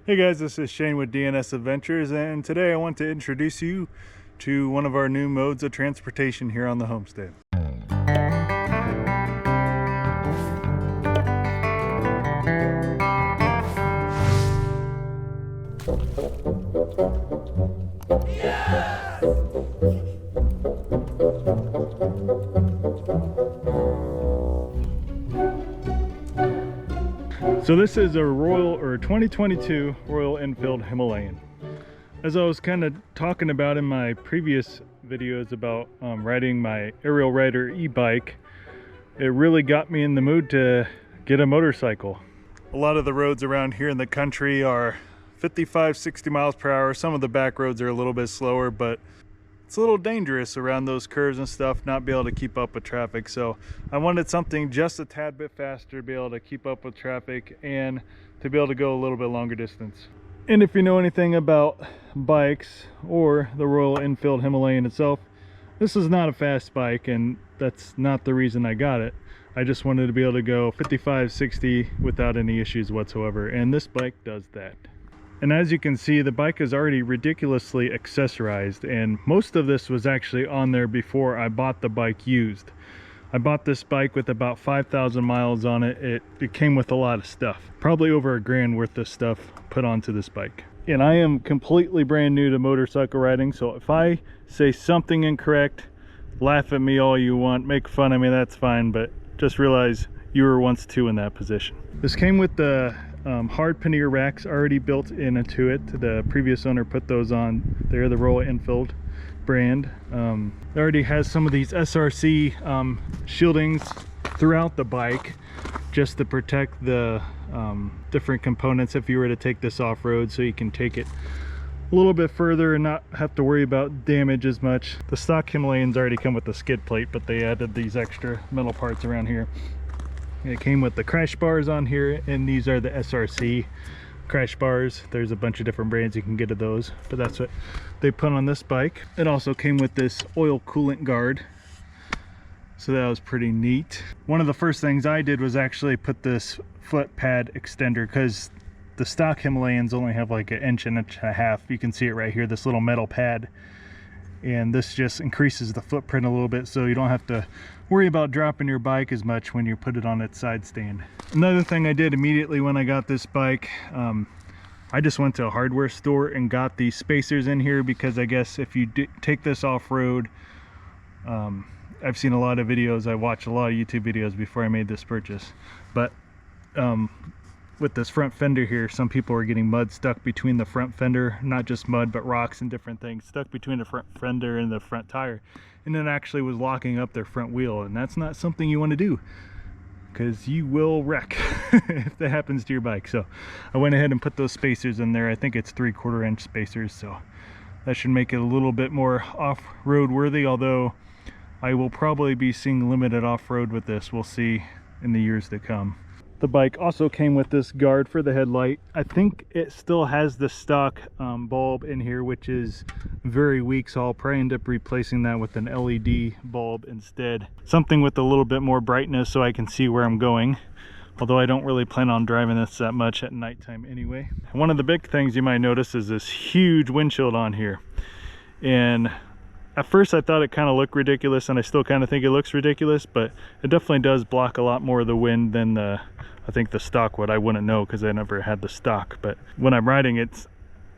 Hey guys, this is Shane with DNS Adventures, and today I want to introduce you to one of our new modes of transportation here on the homestead. So this is a 2022 Royal Enfield Himalayan. As I was kind of talking about in my previous videos about riding my aerial rider e-bike, it really got me in the mood to get a motorcycle. A lot of the roads around here in the country are 55, 60 miles per hour. Some of the back roads are a little bit slower, but it's a little dangerous around those curves and stuff, not be able to keep up with traffic. So I wanted something just a tad bit faster to be able to keep up with traffic and to be able to go a little bit longer distance. And if you know anything about bikes or the Royal Enfield Himalayan itself, this is not a fast bike, and that's not the reason I got it. I just wanted to be able to go 55, 60 without any issues whatsoever, and this bike does that. And as you can see, the bike is already ridiculously accessorized, and most of this was actually on there before I bought the bike used. I bought this bike with about 5,000 miles on it. It came with a lot of stuff, probably over $1,000 worth of stuff put onto this bike. And I am completely brand new to motorcycle riding, so if I say something incorrect, laugh at me all you want, make fun of me, that's fine, but just realize you were once too in that position. This came with the hard pannier racks already built into it. The previous owner put those on there, the Royal Enfield brand. It already has some of these SRC shieldings throughout the bike just to protect the different components if you were to take this off-road, so you can take it a little bit further and not have to worry about damage as much. The stock Himalayans already come with the skid plate, but they added these extra metal parts around here. It came with the crash bars on here, and these are the SRC crash bars. There's a bunch of different brands you can get of those, but that's what they put on this bike. It also came with this oil coolant guard, so that was pretty neat. One of the first things I did was actually put this foot pad extender, because the stock Himalayans only have like an inch and a half. You can see it right here, this little metal pad, and this just increases the footprint a little bit, so you don't have to worry about dropping your bike as much when you put it on its side stand. Another thing I did immediately when I got this bike, I just went to a hardware store and got these spacers in here, because I guess if you take this off-road, I've seen a lot of videos, I watched a lot of YouTube videos before I made this purchase, but with this front fender here, some people are getting mud stuck between the front fender, not just mud but rocks and different things stuck between the front fender and the front tire, and it actually was locking up their front wheel, and that's not something you want to do, because you will wreck if that happens to your bike. So I went ahead and put those spacers in there. I think it's 3/4 inch spacers, so that should make it a little bit more off-road worthy, although I will probably be seeing limited off-road with this. We'll see in the years to come. The bike also came with this guard for the headlight. I think it still has the stock bulb in here, which is very weak, so I'll probably end up replacing that with an LED bulb instead. Something with a little bit more brightness so I can see where I'm going, although I don't really plan on driving this that much at nighttime anyway. One of the big things you might notice is this huge windshield on here, and at first I thought it kind of looked ridiculous, and I still kind of think it looks ridiculous, but it definitely does block a lot more of the wind than I think the stock would. I wouldn't know because I never had the stock, but when I'm riding,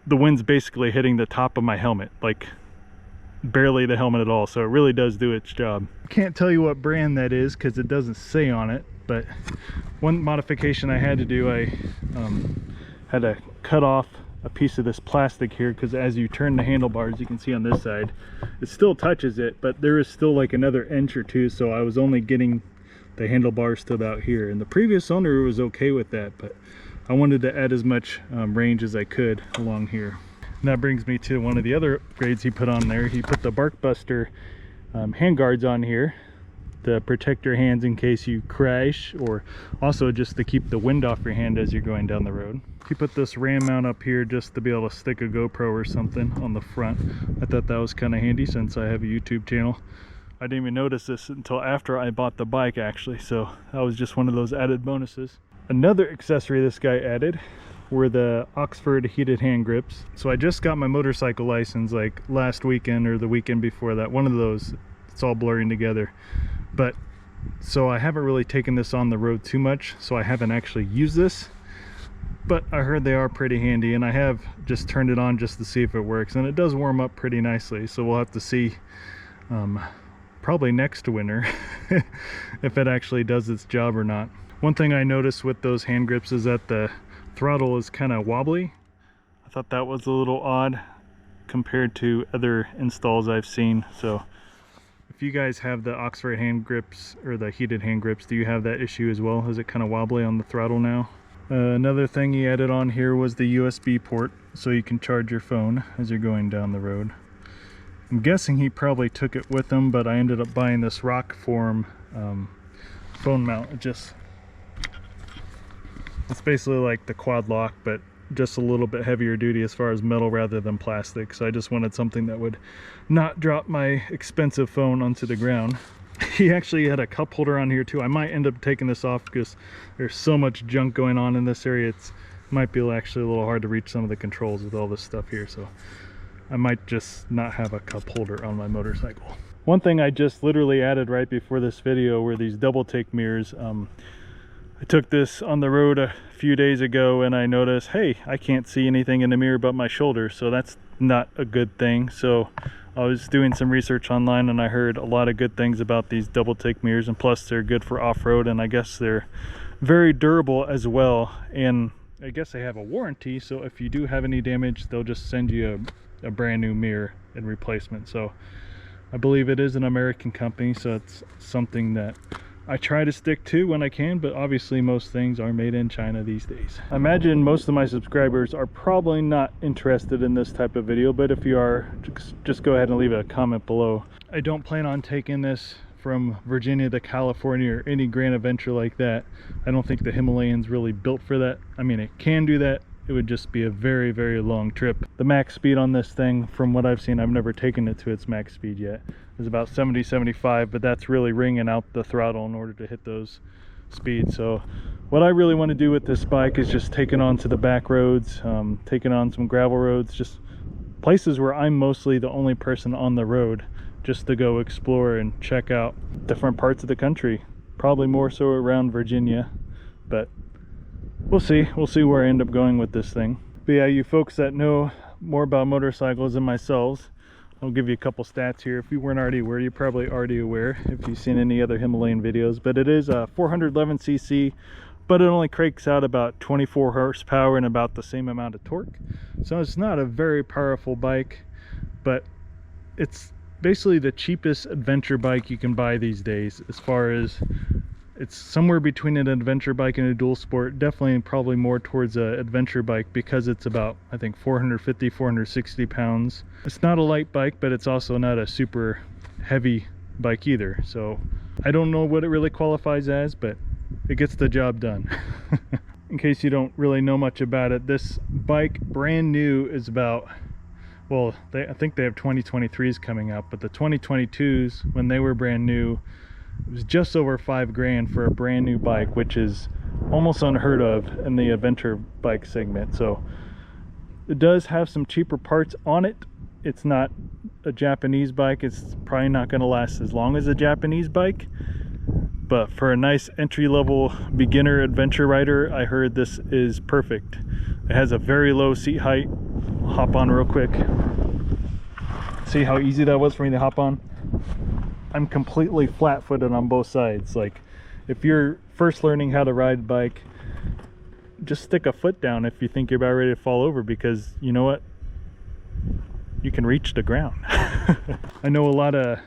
the wind's basically hitting the top of my helmet, like barely the helmet at all, so it really does do its job. I can't tell you what brand that is because it doesn't say on it, but one modification I had to do, I had to cut off a piece of this plastic here, because as you turn the handlebars, you can see on this side it still touches it, but there is still like another inch or two, so I was only getting the handlebars to about here, and the previous owner was okay with that, but I wanted to add as much range as I could along here. And that brings me to one of the other upgrades he put on there. He put the Bark Buster hand guards on here to protect your hands in case you crash, or also just to keep the wind off your hand as you're going down the road. He put this ram mount up here just to be able to stick a GoPro or something on the front. I thought that was kind of handy since I have a YouTube channel. I didn't even notice this until after I bought the bike actually, so that was just one of those added bonuses. Another accessory this guy added were the Oxford heated hand grips. So I just got my motorcycle license like last weekend or the weekend before that, one of those. It's all blurring together. But so I haven't really taken this on the road too much, so I haven't actually used this, but I heard they are pretty handy, and I have just turned it on just to see if it works, and it does warm up pretty nicely. So we'll have to see probably next winter if it actually does its job or not. One thing I noticed with those hand grips is that the throttle is kind of wobbly. I thought that was a little odd compared to other installs I've seen. So if you guys have the Oxford hand grips or the heated hand grips, do you have that issue as well? Is it kind of wobbly on the throttle now? Another thing he added on here was the USB port, so you can charge your phone as you're going down the road. I'm guessing he probably took it with him, but I ended up buying this rock form phone mount. It's basically like the quad lock, but just a little bit heavier duty as far as metal rather than plastic. So I just wanted something that would not drop my expensive phone onto the ground. He actually had a cup holder on here too. I might end up taking this off because there's so much junk going on in this area. It might be actually a little hard to reach some of the controls with all this stuff here. So I might just not have a cup holder on my motorcycle. One thing I just literally added right before this video were these double take mirrors. I took this on the road a few days ago and I noticed, hey, I can't see anything in the mirror but my shoulder, so that's not a good thing. So I was doing some research online and I heard a lot of good things about these double take mirrors, and plus they're good for off-road, and I guess they're very durable as well, and I guess they have a warranty, so if you do have any damage they'll just send you a brand new mirror in replacement. So I believe it is an American company, so it's something that I try to stick to when I can, but obviously most things are made in China these days. I imagine most of my subscribers are probably not interested in this type of video, but if you are, just go ahead and leave a comment below. I don't plan on taking this from Virginia to California or any grand adventure like that. I don't think the Himalayan's really built for that. I mean, it can do that. It would just be a very, very long trip. The max speed on this thing, from what I've seen, I've never taken it to its max speed yet, is about 70, 75, but that's really wringing out the throttle in order to hit those speeds. So what I really want to do with this bike is just take it onto the back roads, take it on some gravel roads, just places where I'm mostly the only person on the road, just to go explore and check out different parts of the country. Probably more so around Virginia, but we'll see where I end up going with this thing. But yeah, you folks that know more about motorcycles than myself, I'll give you a couple stats here. If you weren't already aware, you're probably already aware if you've seen any other Himalayan videos, but it is a 411cc, but it only cranks out about 24 horsepower and about the same amount of torque. So it's not a very powerful bike, but it's basically the cheapest adventure bike you can buy these days. As far as, it's somewhere between an adventure bike and a dual sport, definitely probably more towards an adventure bike, because it's about, I think, 450, 460 pounds. It's not a light bike, but it's also not a super heavy bike either. So I don't know what it really qualifies as, but it gets the job done. In case you don't really know much about it, this bike, brand new, is about, well, I think they have 2023s coming up, but the 2022s, when they were brand new, it was just over $5,000 for a brand new bike, which is almost unheard of in the adventure bike segment. So it does have some cheaper parts on it. It's not a Japanese bike. It's probably not going to last as long as a Japanese bike, but for a nice entry-level beginner adventure rider, I heard this is perfect. It has a very low seat height. I'll hop on real quick. See how easy that was for me to hop on? I'm completely flat-footed on both sides. Like, if you're first learning how to ride a bike, just stick a foot down if you think you're about ready to fall over, because you know what? You can reach the ground. I know a lot of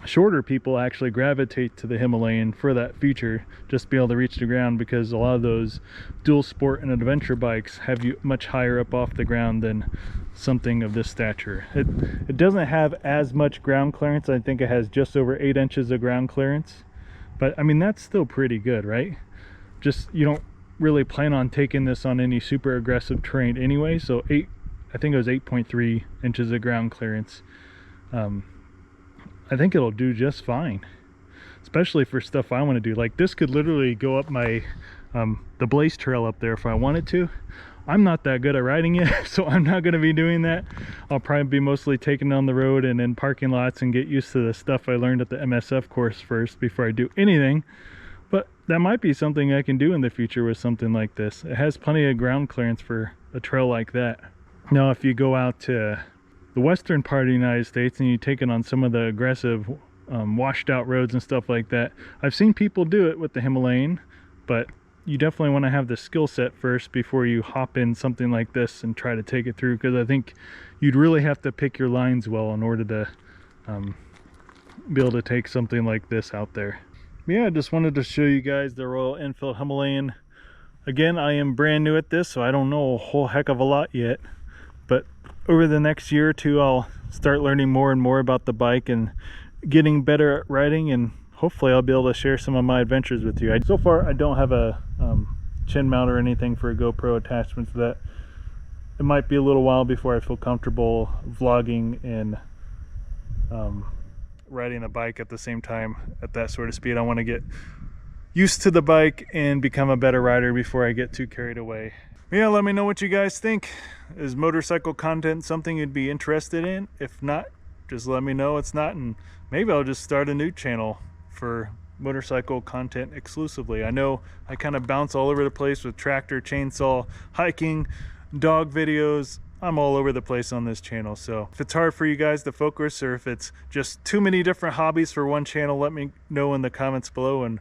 shorter people actually gravitate to the Himalayan for that feature, just to be able to reach the ground, because a lot of those dual sport and adventure bikes have you much higher up off the ground than something of this stature. It doesn't have as much ground clearance. I think it has just over 8 inches of ground clearance, but I mean, that's still pretty good, right? Just, you don't really plan on taking this on any super aggressive terrain anyway, so I think it was 8.3 inches of ground clearance. I think it'll do just fine, especially for stuff I want to do. Like, this could literally go up my the Blaze Trail up there if I wanted to. I'm not that good at riding it, so I'm not going to be doing that. I'll probably be mostly taking it on the road and in parking lots and get used to the stuff I learned at the MSF course first before I do anything. But that might be something I can do in the future with something like this. It has plenty of ground clearance for a trail like that. Now, if you go out to the western part of the United States and you take it on some of the aggressive washed out roads and stuff like that, I've seen people do it with the Himalayan, but you definitely want to have the skill set first before you hop in something like this and try to take it through, because I think you'd really have to pick your lines well in order to be able to take something like this out there. But yeah, I just wanted to show you guys the Royal Enfield Himalayan. Again, I am brand new at this, so I don't know a whole heck of a lot yet, but over the next year or two I'll start learning more and more about the bike and getting better at riding, and hopefully I'll be able to share some of my adventures with you. So far I don't have a chin mount or anything for a GoPro attachment, so that it might be a little while before I feel comfortable vlogging and riding a bike at the same time at that sort of speed. I want to get used to the bike and become a better rider before I get too carried away. Yeah, let me know what you guys think. Is motorcycle content something you'd be interested in? If not, just let me know it's not, and maybe I'll just start a new channel for motorcycle content exclusively. I know I kind of bounce all over the place with tractor, chainsaw, hiking, dog videos. I'm all over the place on this channel, so if it's hard for you guys to focus, or if it's just too many different hobbies for one channel, let me know in the comments below and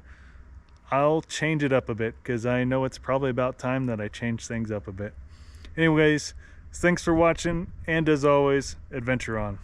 I'll change it up a bit, because I know it's probably about time that I change things up a bit. Anyways, thanks for watching, and as always, adventure on.